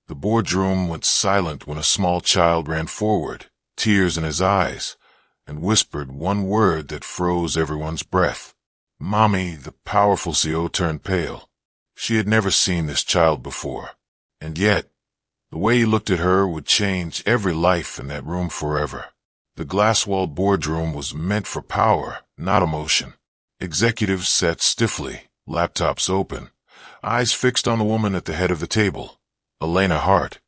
The boardroom went silent when a small child ran forward, tears in his eyes, and whispered one word that froze everyone's breath. "Mommy." The powerful CO turned pale. She had never seen this child before, and yet, the way he looked at her would change every life in that room forever. The glass-walled boardroom was meant for power, not emotion. Executives sat stiffly, laptops open, eyes fixed on the woman at the head of the table, Elena Hart,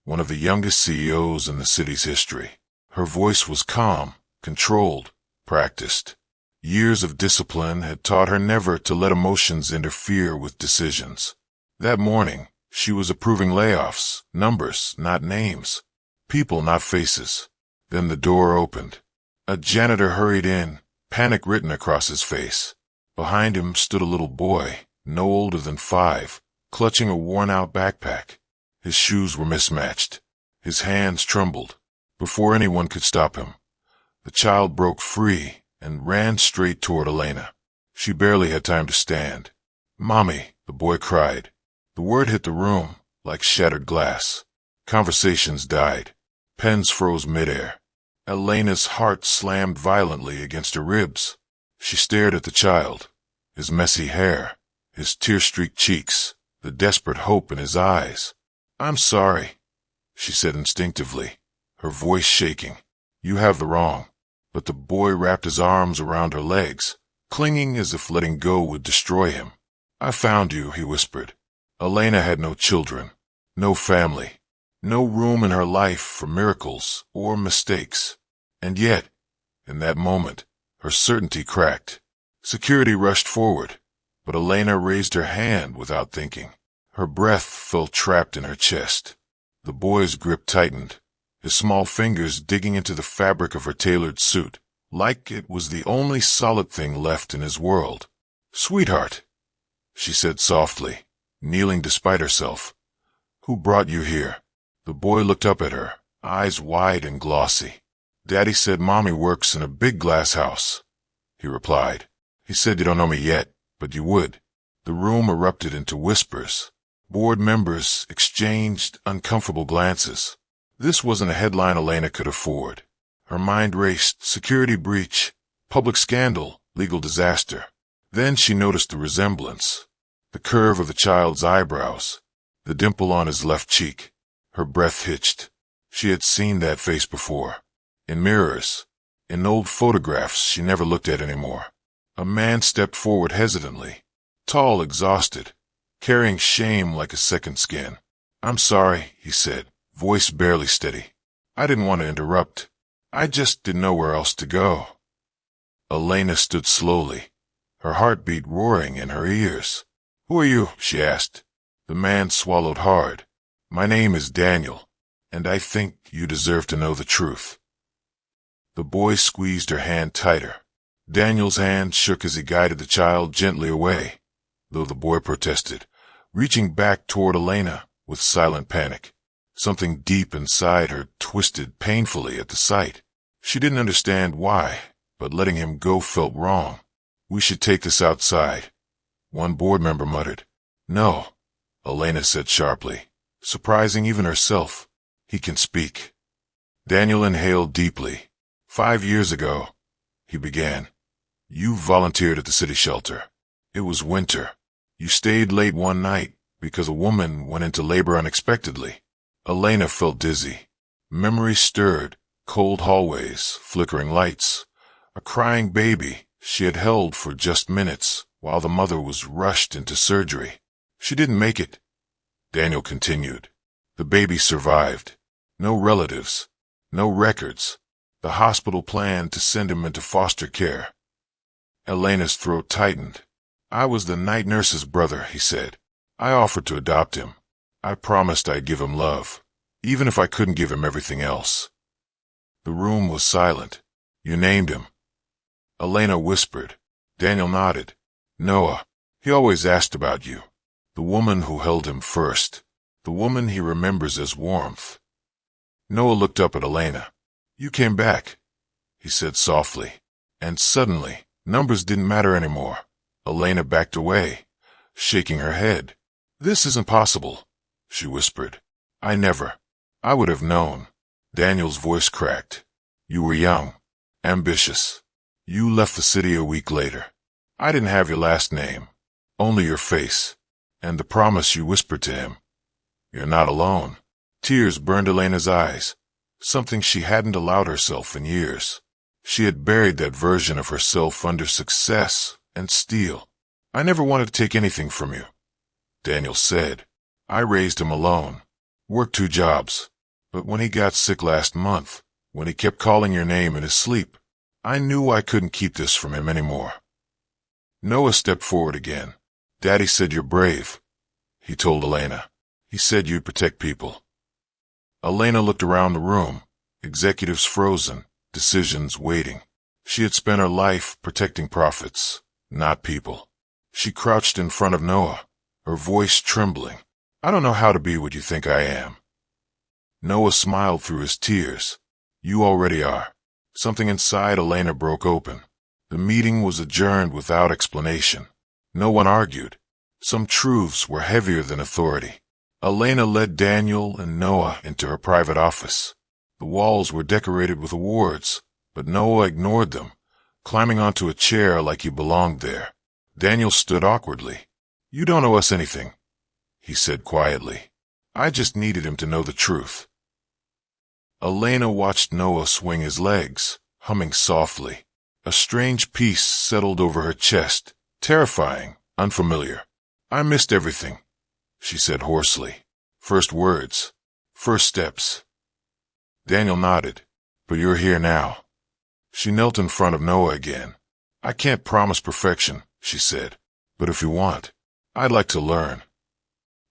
one of the youngest CEOs in the city's history. Her voice was calm, controlled, practiced. Years of discipline had taught her never to let emotions interfere with decisions. That morning, she was approving layoffs, numbers, not names, people, not faces. Then the door opened. A janitor hurried in, panic written across his face. Behind him stood a little boy, no older than 5, clutching a worn-out backpack. His shoes were mismatched. His hands trembled. Before anyone could stop him, the child broke free and ran straight toward Elena. She barely had time to stand. "Mommy," the boy cried. The word hit the room like shattered glass. Conversations died. Pens froze midair. Elena's heart slammed violently against her ribs. She stared at the child, his messy hair, his tear-streaked cheeks, the desperate hope in his eyes. "I'm sorry," she said instinctively, her voice shaking. "You have the wrong." But the boy wrapped his arms around her legs, clinging as if letting go would destroy him. "I found you," he whispered. Elena had no children, no family, no room in her life for miracles or mistakes. And yet, in that moment, her certainty cracked. Security rushed forward, but Elena raised her hand without thinking. Her breath felt trapped in her chest. The boy's grip tightened, his small fingers digging into the fabric of her tailored suit, like it was the only solid thing left in his world. "Sweetheart," she said softly, kneeling despite herself. "Who brought you here?" The boy looked up at her, eyes wide and glossy. "Daddy said Mommy works in a big glass house," he replied. "He said you don't know me yet, but you would." The room erupted into whispers. Board members exchanged uncomfortable glances. This wasn't a headline Elena could afford. Her mind raced: security breach, public scandal, legal disaster. Then she noticed the resemblance. The curve of the child's eyebrows, the dimple on his left cheek. Her breath hitched. She had seen that face before. In mirrors, in old photographs she never looked at anymore. A man stepped forward hesitantly, tall, exhausted, carrying shame like a second skin. "I'm sorry," he said, voice barely steady. "I didn't want to interrupt. I just didn't know where else to go." Elena stood slowly, her heartbeat roaring in her ears. "Who are you?" she asked. The man swallowed hard. "My name is Daniel, and I think you deserve to know the truth." The boy squeezed her hand tighter. Daniel's hand shook as he guided the child gently away, though the boy protested, reaching back toward Elena with silent panic. Something deep inside her twisted painfully at the sight. She didn't understand why, but letting him go felt wrong. "We should take this outside," one board member muttered. "No," Elena said sharply, surprising even herself. "He can speak." Daniel inhaled deeply. "5 years ago," he began, "you volunteered at the city shelter. It was winter. You stayed late one night because a woman went into labor unexpectedly." Elena felt dizzy. Memories stirred, cold hallways, flickering lights, a crying baby she had held for just minutes while the mother was rushed into surgery. "She didn't make it," Daniel continued. "The baby survived. No relatives, no records. The hospital planned to send him into foster care." Elena's throat tightened. "I was the night nurse's brother," he said. "I offered to adopt him. I promised I'd give him love, even if I couldn't give him everything else." The room was silent. "You named him?" Elena whispered. Daniel nodded. "Noah. He always asked about you. The woman who held him first. The woman he remembers as warmth." Noah looked up at Elena. "You came back," he said softly. And suddenly, numbers didn't matter anymore. Elena backed away, shaking her head. "This isn't possible," she whispered. I would have known. Daniel's voice cracked. You were young, ambitious. You left the city a week later. I didn't have your last name, only your face, and the promise you whispered to him. You're not alone. Tears burned Elena's eyes, something she hadn't allowed herself in years. She had buried that version of herself under success and steel. I never wanted to take anything from you, Daniel said. I raised him alone, worked 2 jobs. But when he got sick last month, when he kept calling your name in his sleep, I knew I couldn't keep this from him anymore. Noah stepped forward again. Daddy said you're brave, he told Elena. He said you'd protect people. Elena looked around the room, executives frozen, decisions waiting. She had spent her life protecting profits, not people. She crouched in front of Noah, her voice trembling. I don't know how to be what you think I am. Noah smiled through his tears. You already are. Something inside Elena broke open. The meeting was adjourned without explanation. No one argued. Some truths were heavier than authority. Elena led Daniel and Noah into her private office. The walls were decorated with awards, but Noah ignored them, climbing onto a chair like he belonged there. Daniel stood awkwardly. You don't owe us anything, he said quietly. I just needed him to know the truth. Elena watched Noah swing his legs, humming softly. A strange peace settled over her chest, terrifying, unfamiliar. I missed everything, she said hoarsely. First words, first steps. Daniel nodded. But you're here now. She knelt in front of Noah again. I can't promise perfection, she said. But if you want, I'd like to learn.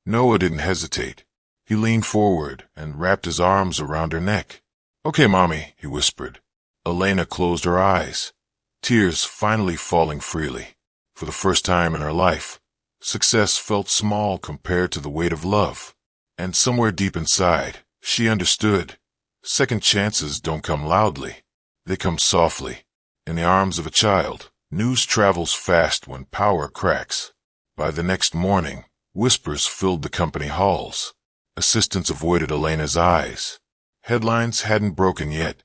Noah didn't hesitate. He leaned forward and wrapped his arms around her neck. Okay, Mommy, he whispered. Elena closed her eyes, tears finally falling freely. For the first time in her life, success felt small compared to the weight of love. And somewhere deep inside, she understood. Second chances don't come loudly. They come softly. In the arms of a child, news travels fast when power cracks. By the next morning, whispers filled the company halls. Assistants avoided Elena's eyes. Headlines hadn't broken yet,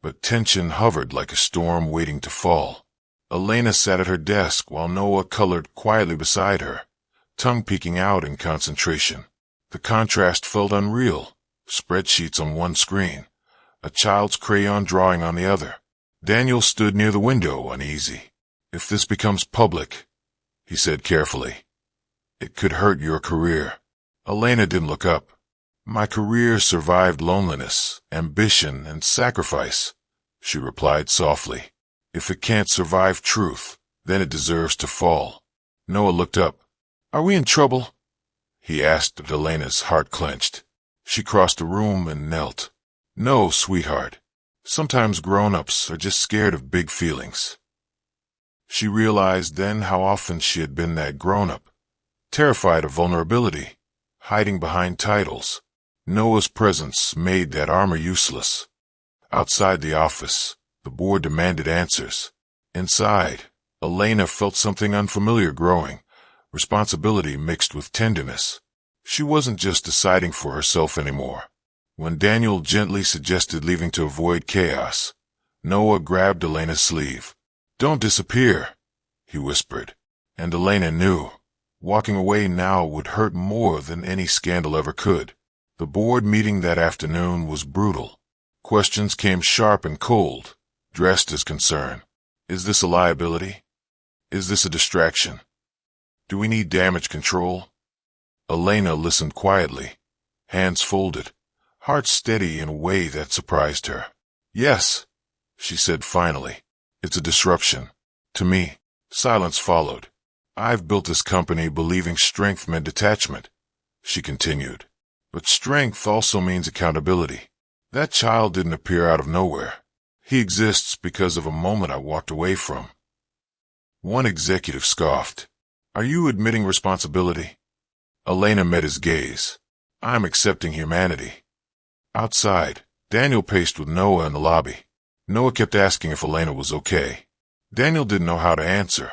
but tension hovered like a storm waiting to fall. Elena sat at her desk while Noah colored quietly beside her, tongue peeking out in concentration. The contrast felt unreal. Spreadsheets on one screen, a child's crayon drawing on the other. Daniel stood near the window, uneasy. If this becomes public, he said carefully, it could hurt your career. Elena didn't look up. My career survived loneliness, ambition, and sacrifice, she replied softly. If it can't survive truth, then it deserves to fall. Noah looked up. Are we in trouble? He asked as Elena's heart clenched. She crossed the room and knelt. No, sweetheart. Sometimes grown-ups are just scared of big feelings. She realized then how often she had been that grown-up, terrified of vulnerability, hiding behind titles. Noah's presence made that armor useless. Outside the office, the board demanded answers. Inside, Elena felt something unfamiliar growing, responsibility mixed with tenderness. She wasn't just deciding for herself anymore. When Daniel gently suggested leaving to avoid chaos, Noah grabbed Elena's sleeve. Don't disappear, he whispered. And Elena knew. Walking away now would hurt more than any scandal ever could. The board meeting that afternoon was brutal. Questions came sharp and cold, dressed as concern. Is this a liability? Is this a distraction? Do we need damage control? Elena listened quietly, hands folded, heart steady in a way that surprised her. Yes, she said finally. It's a disruption. To me. Silence followed. I've built this company believing strength meant detachment, she continued. But strength also means accountability. That child didn't appear out of nowhere. He exists because of a moment I walked away from. One executive scoffed. Are you admitting responsibility? Elena met his gaze. I'm accepting humanity. Outside, Daniel paced with Noah in the lobby. Noah kept asking if Elena was okay. Daniel didn't know how to answer.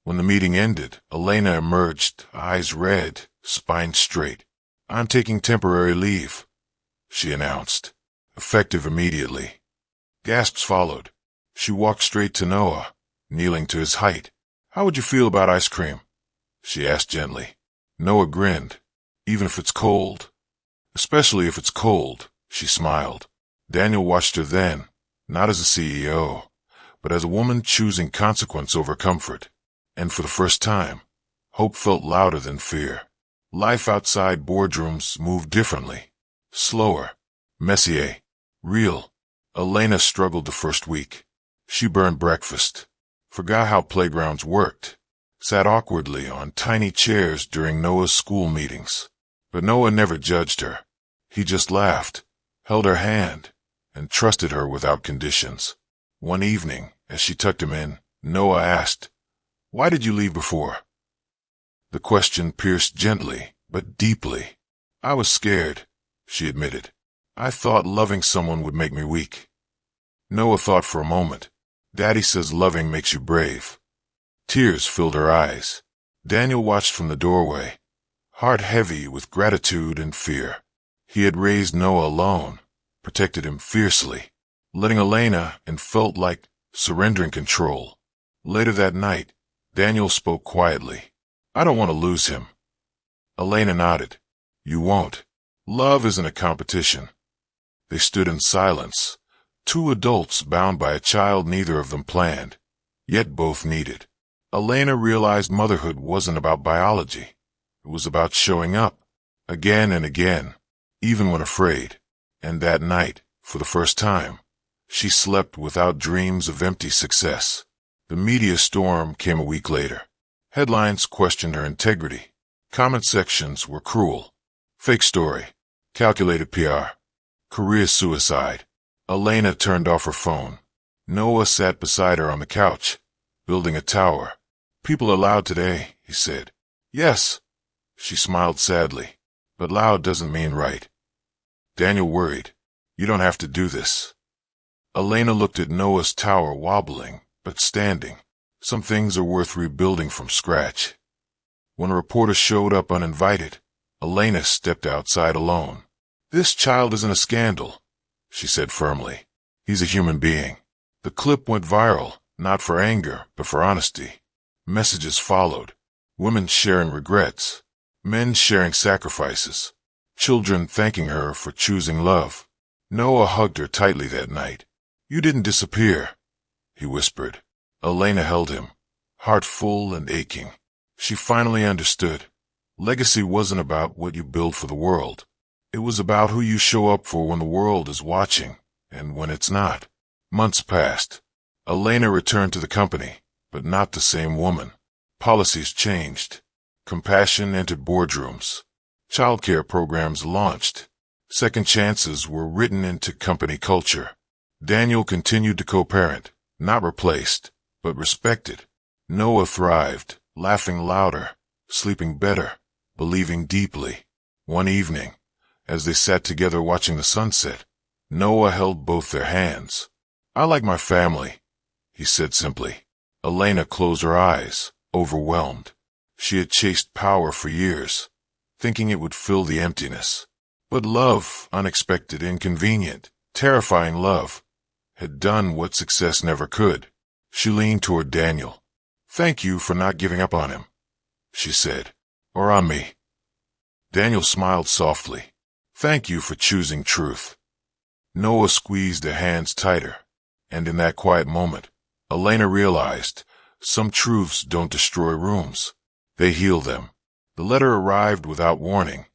When the meeting ended, Elena emerged, eyes red, spine straight. I'm taking temporary leave, she announced, effective immediately. Gasps followed. She walked straight to Noah, kneeling to his height. How would you feel about ice cream? She asked gently. Noah grinned. Even if it's cold? Especially if it's cold, she smiled. Daniel watched her then, not as a CEO, but as a woman choosing consequence over comfort. And for the first time, hope felt louder than fear. Life outside boardrooms moved differently. Slower. Messier. Real. Elena struggled the first week. She burned breakfast, forgot how playgrounds worked, sat awkwardly on tiny chairs during Noah's school meetings. But Noah never judged her. He just laughed, held her hand, and trusted her without conditions. One evening, as she tucked him in, Noah asked, "Why did you leave before?" The question pierced gently, but deeply. "I was scared," she admitted. "I thought loving someone would make me weak." Noah thought for a moment. Daddy says loving makes you brave. Tears filled her eyes. Daniel watched from the doorway, heart heavy with gratitude and fear. He had raised Noah alone, protected him fiercely, letting Elena and felt like surrendering control. Later that night, Daniel spoke quietly. "I don't want to lose him." Elena nodded. "You won't. Love isn't a competition." They stood in silence, two adults bound by a child neither of them planned, yet both needed. Elena realized motherhood wasn't about biology. It was about showing up, again and again, even when afraid. And that night, for the first time, she slept without dreams of empty success. The media storm came a week later. Headlines questioned her integrity. Comment sections were cruel. Fake story. Calculated PR. Career suicide. Elena turned off her phone. Noah sat beside her on the couch, building a tower. "People are loud today," he said. "Yes." She smiled sadly. "But loud doesn't mean right." Daniel worried. "You don't have to do this." Elena looked at Noah's tower wobbling, but standing. Some things are worth rebuilding from scratch. When a reporter showed up uninvited, Elena stepped outside alone. "This child isn't a scandal," she said firmly. "He's a human being." The clip went viral, not for anger, but for honesty. Messages followed. Women sharing regrets. Men sharing sacrifices. Children thanking her for choosing love. Noah hugged her tightly that night. "You didn't disappear," he whispered. Elena held him, heart full and aching. She finally understood. Legacy wasn't about what you build for the world. It was about who you show up for when the world is watching, and when it's not. Months passed. Elena returned to the company, but not the same woman. Policies changed. Compassion entered boardrooms. Childcare programs launched. Second chances were written into company culture. Daniel continued to co-parent, not replaced, but respected. Noah thrived, laughing louder, sleeping better, believing deeply. One evening, as they sat together watching the sunset, Noah held both their hands. "I like my family," he said simply. Elena closed her eyes, overwhelmed. She had chased power for years, thinking it would fill the emptiness. But love, unexpected, inconvenient, terrifying love, had done what success never could. She leaned toward Daniel. "Thank you for not giving up on him," she said. "Or on me." Daniel smiled softly. "Thank you for choosing truth." Noah squeezed their hands tighter, and in that quiet moment, Elena realized some truths don't destroy rooms. They heal them. The letter arrived without warning,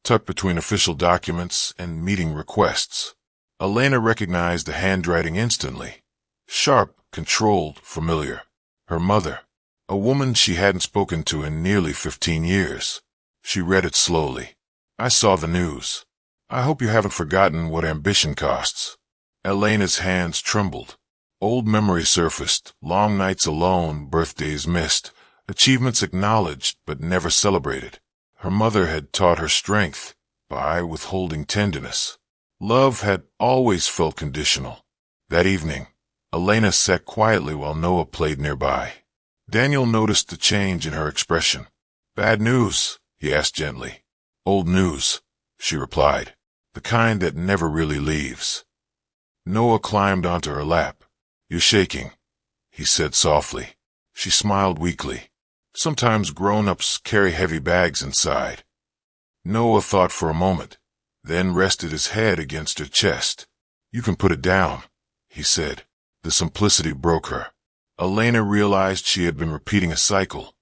tucked between official documents and meeting requests. Elena recognized the handwriting instantly. Sharp, controlled, familiar. Her mother, a woman she hadn't spoken to in nearly 15 years. She read it slowly. "I saw the news. I hope you haven't forgotten what ambition costs." Elena's hands trembled. Old memories surfaced, long nights alone, birthdays missed, achievements acknowledged but never celebrated. Her mother had taught her strength by withholding tenderness. Love had always felt conditional. That evening, Elena sat quietly while Noah played nearby. Daniel noticed the change in her expression. "Bad news?" he asked gently. "Old news," she replied. The kind that never really leaves. Noah climbed onto her lap. You're shaking, he said softly. She smiled weakly. Sometimes grown-ups carry heavy bags inside. Noah thought for a moment, then rested his head against her chest. You can put it down, he said. The simplicity broke her. Elena realized she had been repeating a cycle,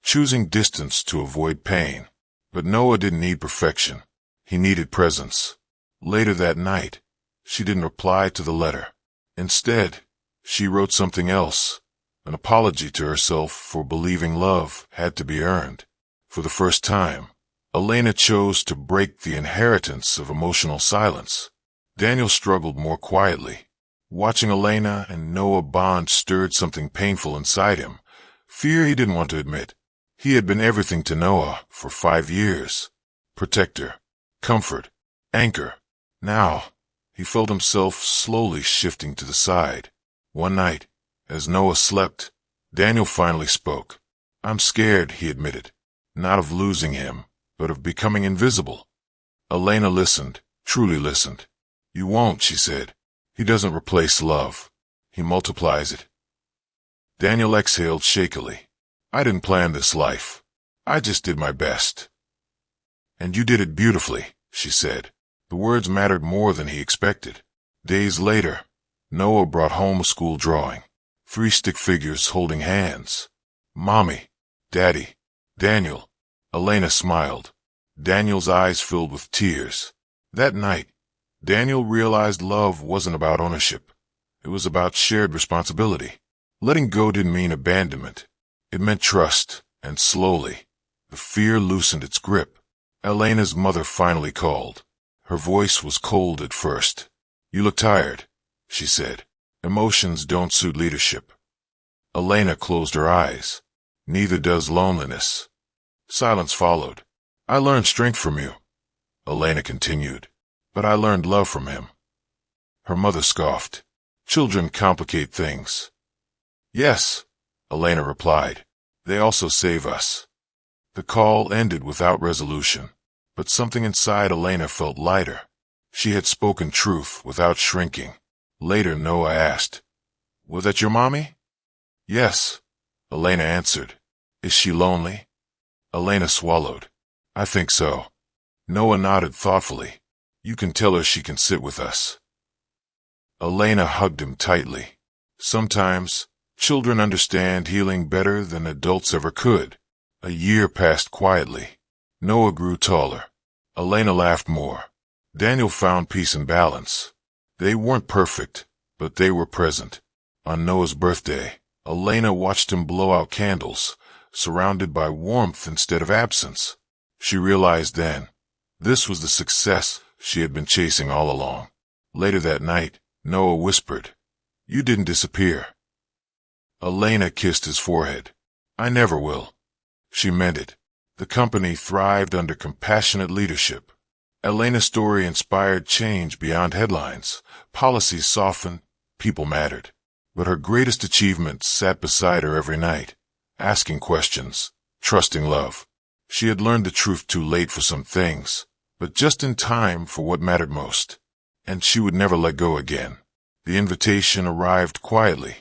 choosing distance to avoid pain. But Noah didn't need perfection. He needed presence. Later that night, she didn't reply to the letter. Instead, she wrote something else, an apology to herself for believing love had to be earned. For the first time, Elena chose to break the inheritance of emotional silence. Daniel struggled more quietly. Watching Elena and Noah bond stirred something painful inside him, fear he didn't want to admit. He had been everything to Noah for 5 years. Protector, comfort, anchor. Now, he felt himself slowly shifting to the side. One night, as Noah slept, Daniel finally spoke. I'm scared, he admitted. Not of losing him, but of becoming invisible. Elena listened, truly listened. You won't, she said. He doesn't replace love. He multiplies it. Daniel exhaled shakily. I didn't plan this life. I just did my best. And you did it beautifully, she said. The words mattered more than he expected. Days later, Noah brought home a school drawing. 3 stick figures holding hands. Mommy, Daddy, Daniel. Elena smiled. Daniel's eyes filled with tears. That night, Daniel realized love wasn't about ownership. It was about shared responsibility. Letting go didn't mean abandonment. It meant trust, and slowly, the fear loosened its grip. Elena's mother finally called. Her voice was cold at first. You look tired, she said. Emotions don't suit leadership. Elena closed her eyes. Neither does loneliness. Silence followed. I learned strength from you, Elena continued. But I learned love from him. Her mother scoffed. Children complicate things. Yes, Elena replied. They also save us. The call ended without resolution, but something inside Elena felt lighter. She had spoken truth without shrinking. Later, Noah asked, Was that your mommy? Yes, Elena answered. Is she lonely? Elena swallowed. I think so. Noah nodded thoughtfully. You can tell her she can sit with us. Elena hugged him tightly. Sometimes, children understand healing better than adults ever could. A year passed quietly. Noah grew taller. Elena laughed more. Daniel found peace and balance. They weren't perfect, but they were present. On Noah's birthday, Elena watched him blow out candles, surrounded by warmth instead of absence. She realized then, this was the success she had been chasing all along. Later that night, Noah whispered, You didn't disappear. Elena kissed his forehead. I never will. She meant it. The company thrived under compassionate leadership. Elena's story inspired change beyond headlines. Policies softened, people mattered. But her greatest achievement sat beside her every night, asking questions, trusting love. She had learned the truth too late for some things, but just in time for what mattered most. And she would never let go again. The invitation arrived quietly,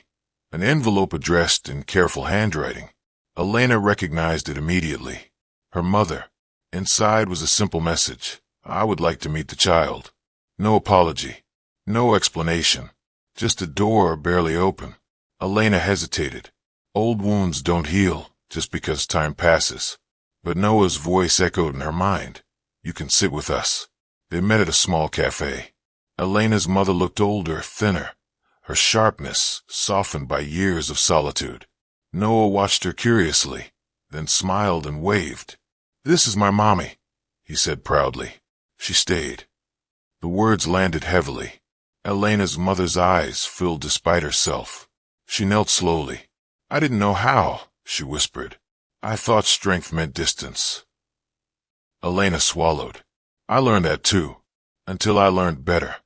an envelope addressed in careful handwriting. Elena recognized it immediately. Her mother. Inside was a simple message. I would like to meet the child. No apology. No explanation. Just a door barely open. Elena hesitated. Old wounds don't heal just because time passes. But Noah's voice echoed in her mind. You can sit with us. They met at a small cafe. Elena's mother looked older, thinner, her sharpness softened by years of solitude. Noah watched her curiously, then smiled and waved. This is my mommy, he said proudly. She stayed. The words landed heavily. Elena's mother's eyes filled despite herself. She knelt slowly. I didn't know how, she whispered. I thought strength meant distance. Elena swallowed. I learned that too, until I learned better.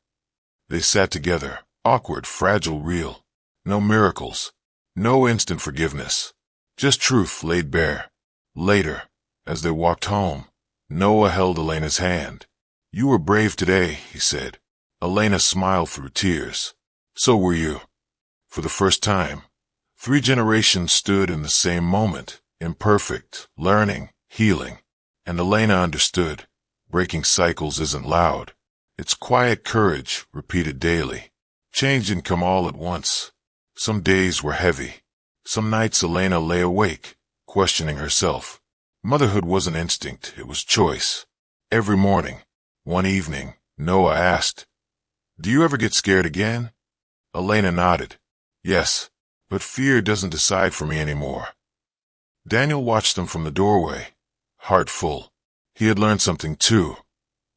They sat together, awkward, fragile, real. No miracles, no instant forgiveness, just truth laid bare. Later, as they walked home, Noah held Elena's hand. You were brave today, he said. Elena smiled through tears. So were you. For the first time, 3 generations stood in the same moment, imperfect, learning, healing. And Elena understood. Breaking cycles isn't loud. It's quiet courage, repeated daily. Change didn't come all at once. Some days were heavy. Some nights Elena lay awake, questioning herself. Motherhood wasn't instinct, it was choice. Every morning, one evening, Noah asked, "Do you ever get scared again?" Elena nodded. "Yes, but fear doesn't decide for me anymore." Daniel watched them from the doorway, heart full. He had learned something too,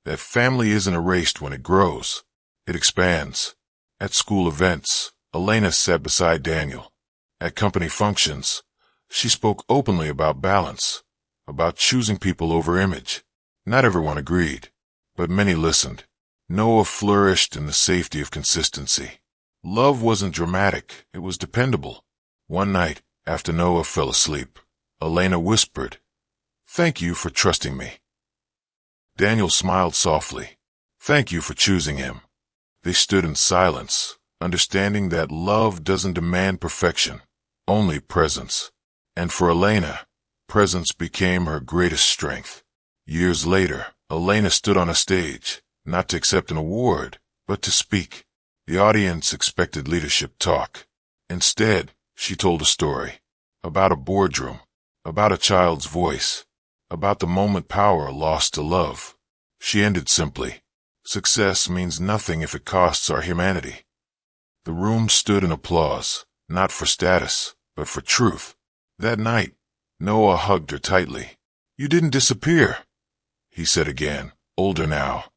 that family isn't erased when it grows. It expands. At school events, Elena sat beside Daniel. At company functions, she spoke openly about balance, about choosing people over image. Not everyone agreed, but many listened. Noah flourished in the safety of consistency. Love wasn't dramatic, it was dependable. One night, after Noah fell asleep, Elena whispered, "Thank you for trusting me." Daniel smiled softly. "Thank you for choosing him." They stood in silence, understanding that love doesn't demand perfection, only presence. And for Elena, presence became her greatest strength. Years later, Elena stood on a stage, not to accept an award, but to speak. The audience expected leadership talk. Instead, she told a story about a boardroom, about a child's voice, about the moment power lost to love. She ended simply, "Success means nothing if it costs our humanity." The room stood in applause, not for status, but for truth. That night, Noah hugged her tightly. "You didn't disappear," he said again, older now,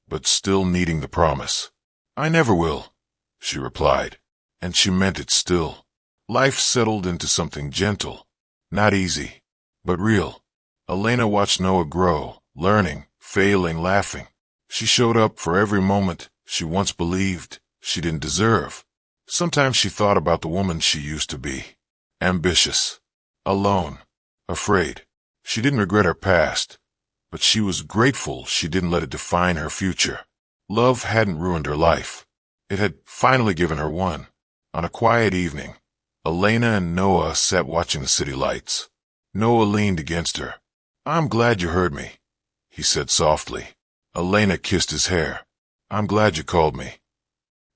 but still needing the promise. "I never will," she replied, and she meant it still. Life settled into something gentle, not easy, but real. Elena watched Noah grow, learning, failing, laughing. She showed up for every moment she once believed she didn't deserve. Sometimes she thought about the woman she used to be. Ambitious, alone, afraid. She didn't regret her past, but she was grateful she didn't let it define her future. Love hadn't ruined her life. It had finally given her one. On a quiet evening, Elena and Noah sat watching the city lights. Noah leaned against her. "I'm glad you heard me," he said softly. Elena kissed his hair. "I'm glad you called me."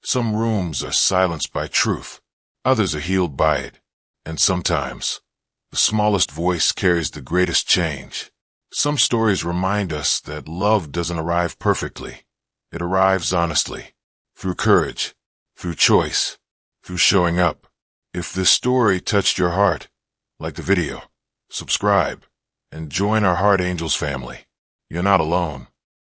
Some rooms are silenced by truth. Others are healed by it. And sometimes, the smallest voice carries the greatest change. Some stories remind us that love doesn't arrive perfectly. It arrives honestly, through courage, through choice, through showing up. If this story touched your heart, like the video, subscribe, and join our Heart Angels family. You're not alone.